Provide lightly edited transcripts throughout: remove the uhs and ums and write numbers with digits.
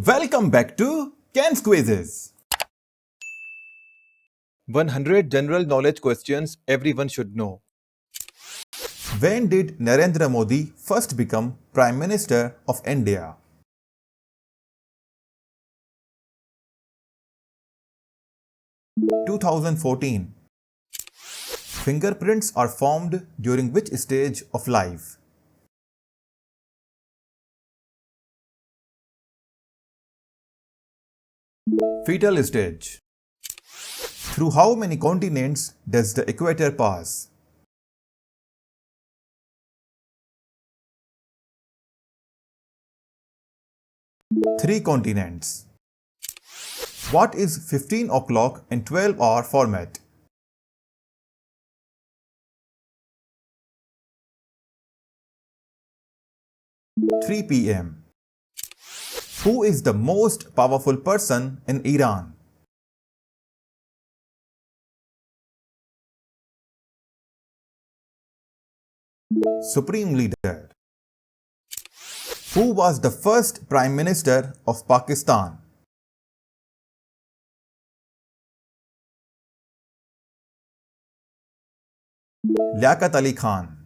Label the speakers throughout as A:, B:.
A: Welcome back to Ken's Quizzes.
B: 100 general knowledge questions everyone should know.
A: When did Narendra Modi first become Prime Minister of India? (2014). Fingerprints are formed during which stage of life? Fetal stage. Through how many continents does the equator pass? Three continents. What is 15 o'clock in 12-hour format? (3 p.m.). Who is the most powerful person in Iran? Supreme Leader. Who was the first Prime Minister of Pakistan? Liaquat Ali Khan.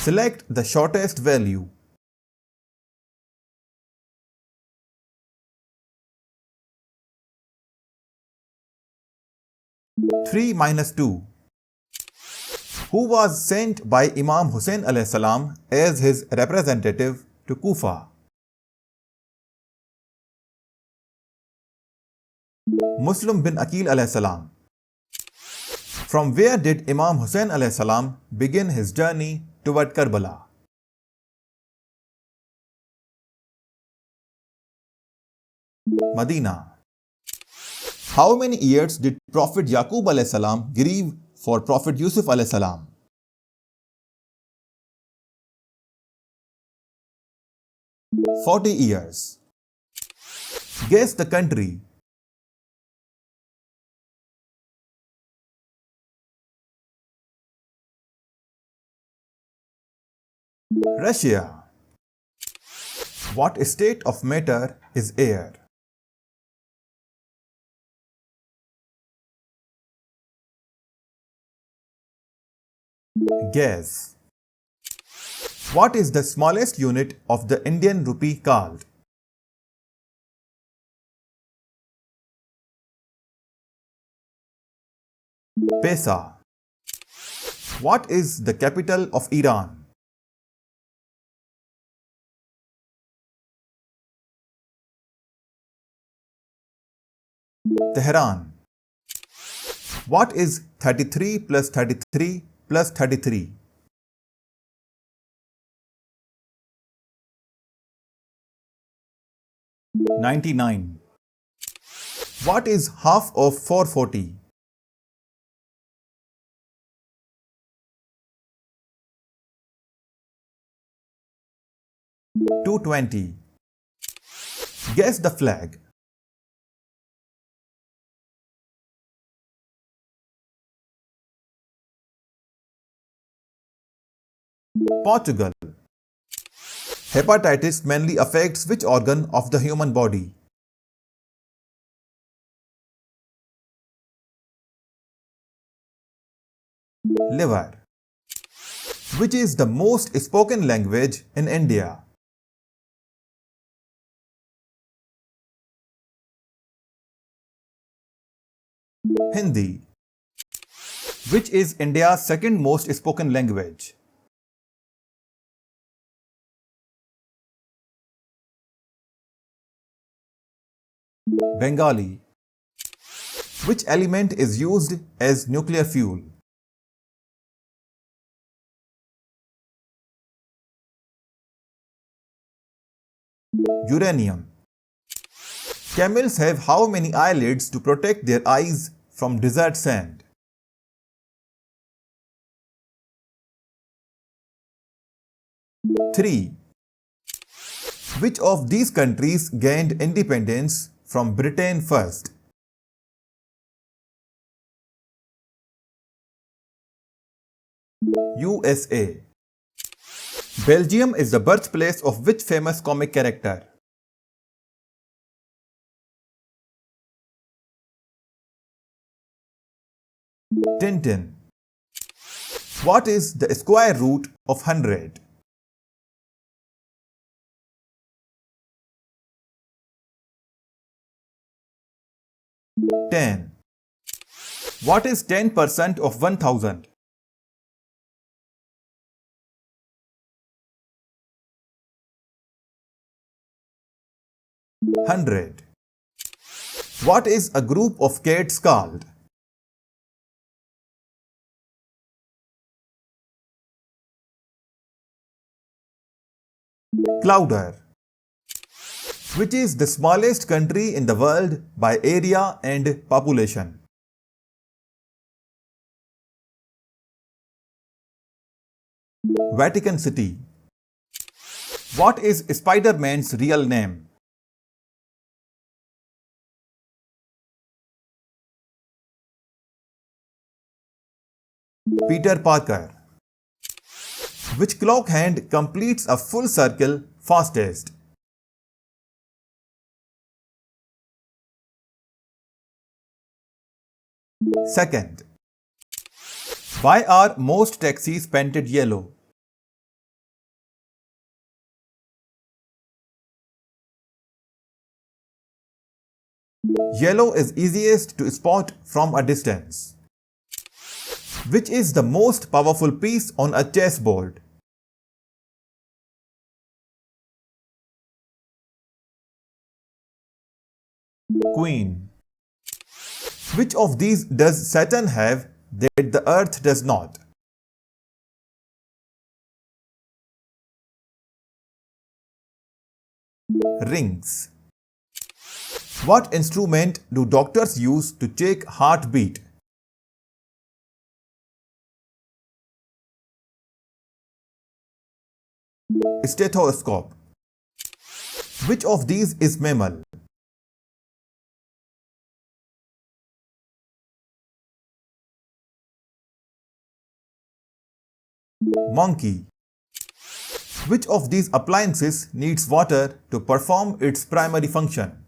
A: Select the shortest value. Three minus 2. Who was sent by Imam Hussain alayhi salam as his representative to Kufa? Muslim bin Aqil alayhi salam. From where did Imam Hussain alayhi salam begin his journey toward Karbala? Medina. How many years did Prophet Yaqub alayhi salam grieve for Prophet Yusuf alayhi salam? 40 years. Guess the country. Russia. What state of matter is air? Gas. What is the smallest unit of the Indian rupee called? Paisa. What is the capital of Iran? Tehran. What is 33 plus 33 plus 33? 99. What is half of 440? 220. Guess the flag. Portugal. Hepatitis mainly affects which organ of the human body? Liver. Which is the most spoken language in India? Hindi. Which is India's second most spoken language? Bengali. Which element is used as nuclear fuel? Uranium. Camels have how many eyelids to protect their eyes from desert sand? 3. Which of these countries gained independence from Britain first? USA. Belgium is the birthplace of which famous comic character? Tintin. What is the square root of 100? Ten. What is 10% of 1000? Hundred. What is a group of cats called? Clouder. Which is the smallest country in the world by area and population? Vatican City. What is Spider-Man's real name? Peter Parker. Which clock hand completes a full circle fastest? Second. Why are most taxis painted yellow? Yellow is easiest to spot from a distance. Which is the most powerful piece on a chessboard? Queen. Which of these does Saturn have that the Earth does not? Rings. What instrument do doctors use to check heartbeat? Stethoscope. Which of these is mammal? Monkey. Which of these appliances needs water to perform its primary function?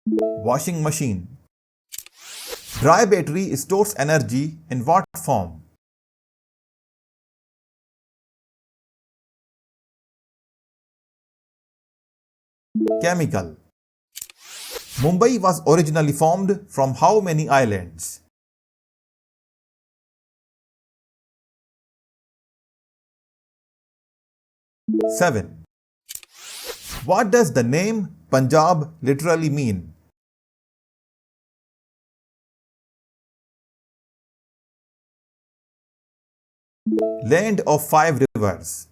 A: Washing machine. Dry battery stores energy in what form? Chemical. Mumbai was originally formed from how many islands? Seven. What does the name Punjab literally mean? Land of five rivers.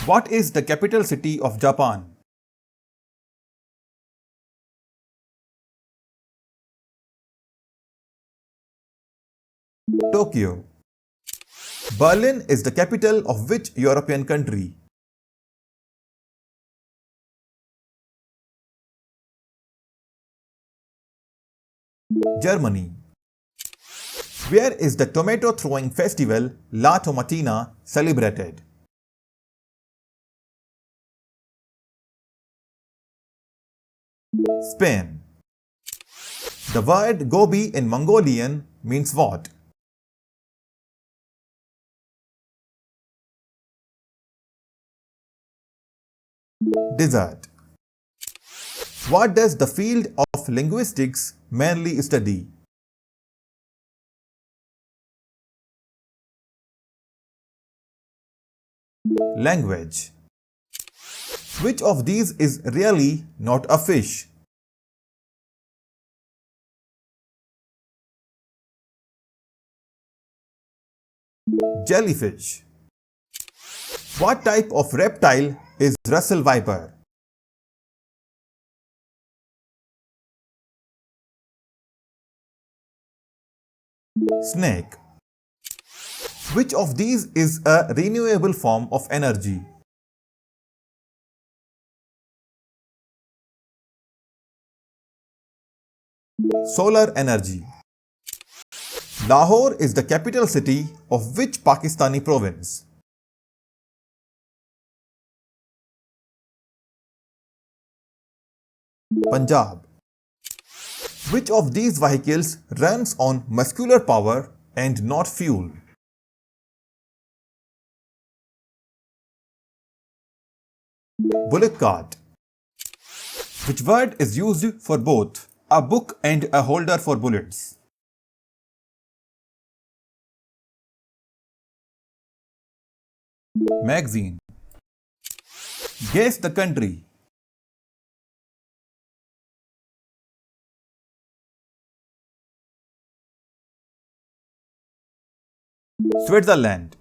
A: What is the capital city of Japan? Tokyo. Berlin is the capital of which European country? Germany. Where is the tomato throwing festival La Tomatina celebrated? Spain. The word Gobi in Mongolian means what? Desert. What does the field of linguistics mainly study? Language. Which of these is really not a fish? Jellyfish. What type of reptile is Russell viper? Snake. Which of these is a renewable form of energy? Solar energy. Lahore is the capital city of which Pakistani province? Punjab. Which of these vehicles runs on muscular power and not fuel? Bullock cart. Which word is used for both a book and a holder for bullets? Magazine. Guess the country. Switzerland.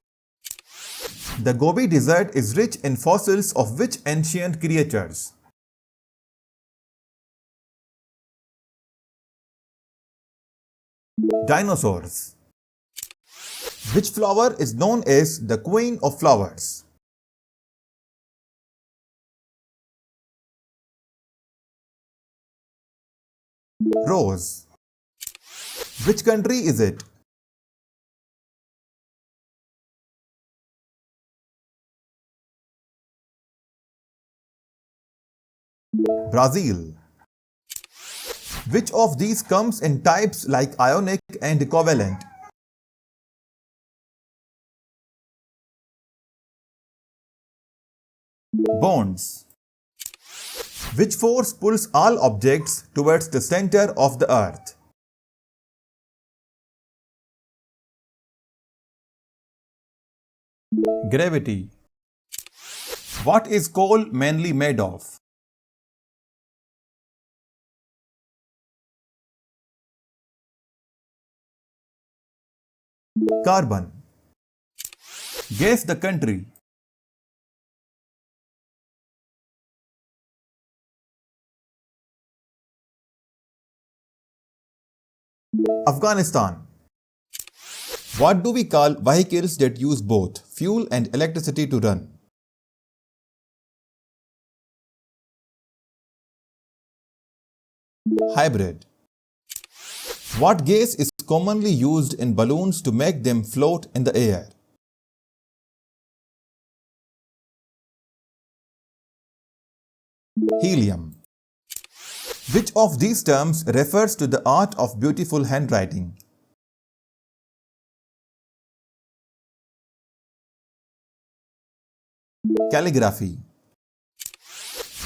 A: The Gobi Desert is rich in fossils of which ancient creatures? Dinosaurs. Which flower is known as the Queen of Flowers? Rose. Which country is it? Brazil. Which of these comes in types like ionic and covalent? Bonds. Which force pulls all objects towards the center of the earth? Gravity. What is coal mainly made of? Carbon. Guess the country. Afghanistan. What do we call vehicles that use both fuel and electricity to run? Hybrid. What gas is commonly used in balloons to make them float in the air? Helium. Which of these terms refers to the art of beautiful handwriting? Calligraphy.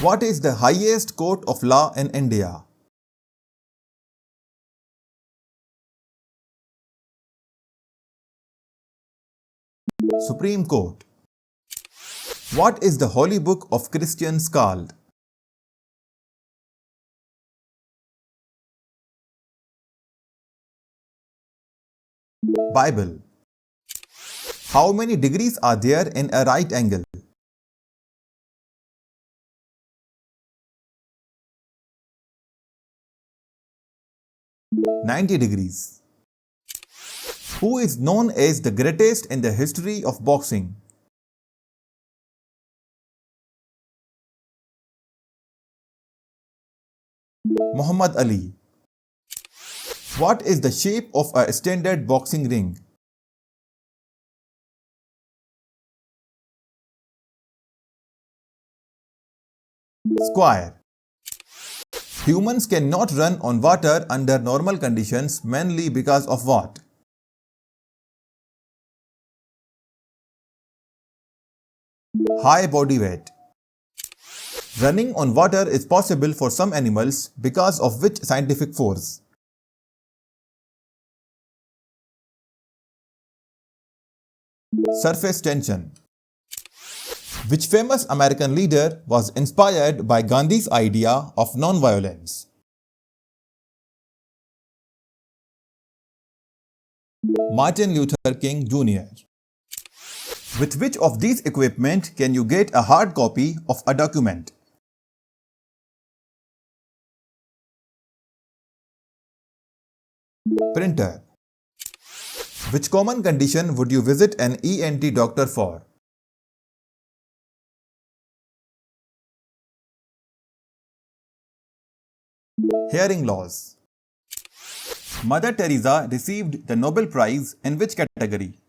A: What is the highest court of law in India? Supreme Court. What is the holy book of Christians called? Bible. How many degrees are there in a right angle? (90 degrees). Who is known as the greatest in the history of boxing? Muhammad Ali. What is the shape of a standard boxing ring? Square. Humans cannot run on water under normal conditions mainly because of what? High body weight. Running on water is possible for some animals because of which scientific force? Surface tension. Which famous American leader was inspired by Gandhi's idea of non-violence? Martin Luther King Jr. With which of these equipment can you get a hard copy of a document? Printer. Which common condition would you visit an ENT doctor for? Hearing loss. Mother Teresa received the Nobel Prize in which category?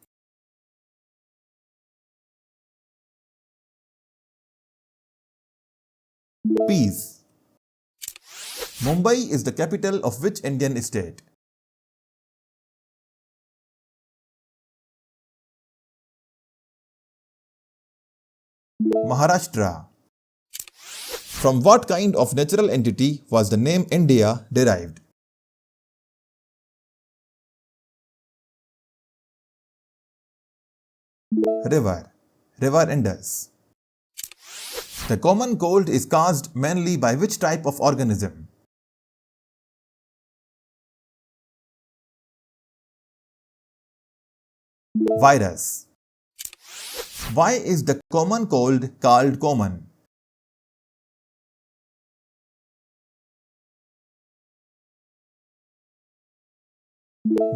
A: Peace. Mumbai is the capital of which Indian state? Maharashtra. From what kind of natural entity was the name India derived? River. River Indus. The common cold is caused mainly by which type of organism? Virus. Why is the common cold called common?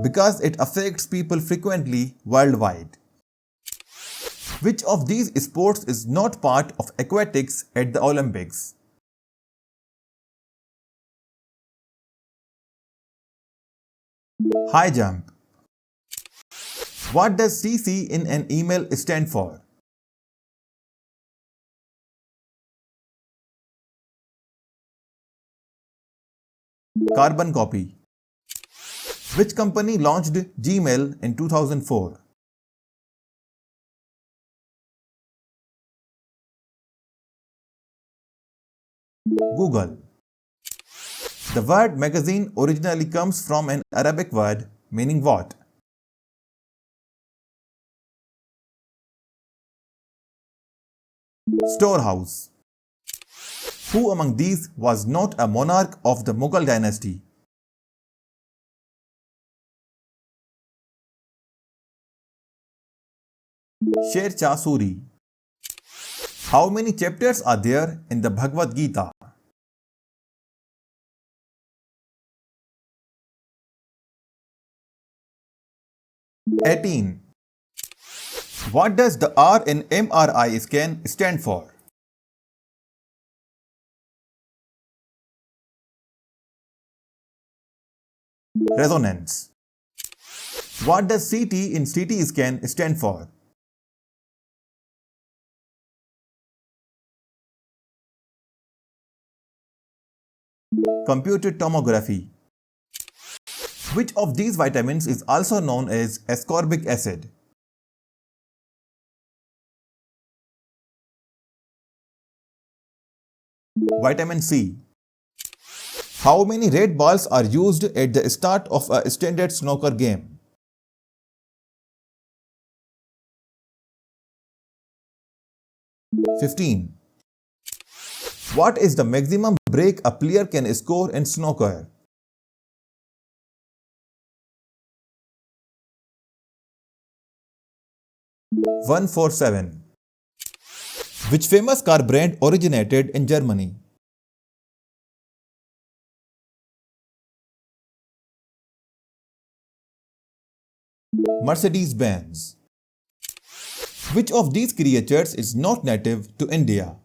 A: Because it affects people frequently worldwide. Which of these sports is not part of aquatics at the Olympics? High jump. What does CC in an email stand for? Carbon copy. Which company launched Gmail in 2004? Google. The word magazine originally comes from an Arabic word meaning what? Storehouse. Who among these was not a monarch of the Mughal dynasty? Sher Shah Suri. How many chapters are there in the Bhagavad Gita? 18. What does the R in MRI scan stand for? Resonance. What does CT in CT scan stand for? Computed tomography. Which of these vitamins is also known as ascorbic acid? Vitamin C. How many red balls are used at the start of a standard snooker game? 15. What is the maximum break a player can score in snooker? 147. Which famous car brand originated in Germany? Mercedes-Benz. Which of these creatures is not native to India?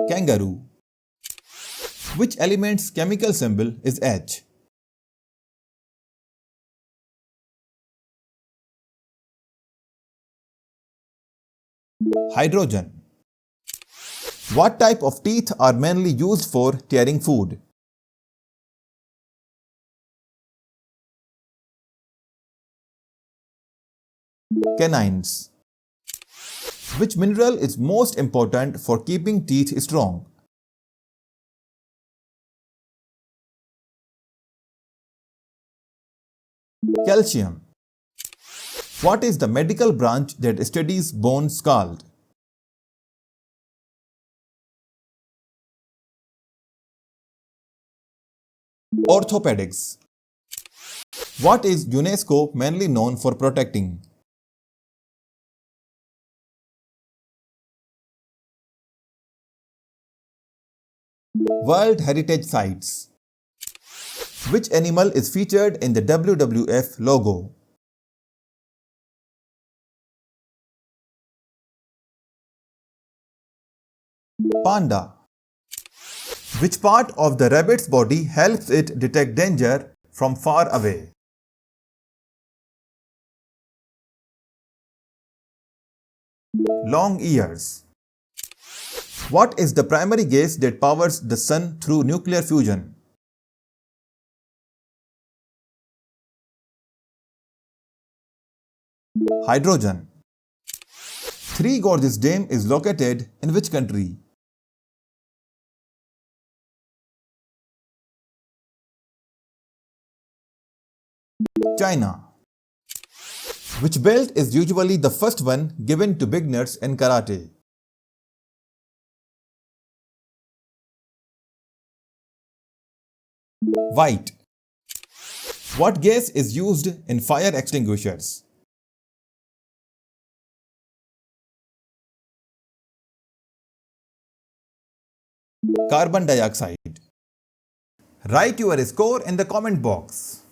A: Kangaroo. Which element's chemical symbol is H? Hydrogen. What type of teeth are mainly used for tearing food? Canines. Which mineral is most important for keeping teeth strong? Calcium. What is the medical branch that studies bones called? Orthopedics. What is UNESCO mainly known for protecting? World Heritage Sites. Which animal is featured in the WWF logo? Panda. Which part of the rabbit's body helps it detect danger from far away? Long years. What is the primary gas that powers the sun through nuclear fusion? Hydrogen. Three Gorges Dam is located in which country? China. Which belt is usually the first one given to beginners in karate? White. What gas is used in fire extinguishers? Carbon dioxide. Write your score in the comment box.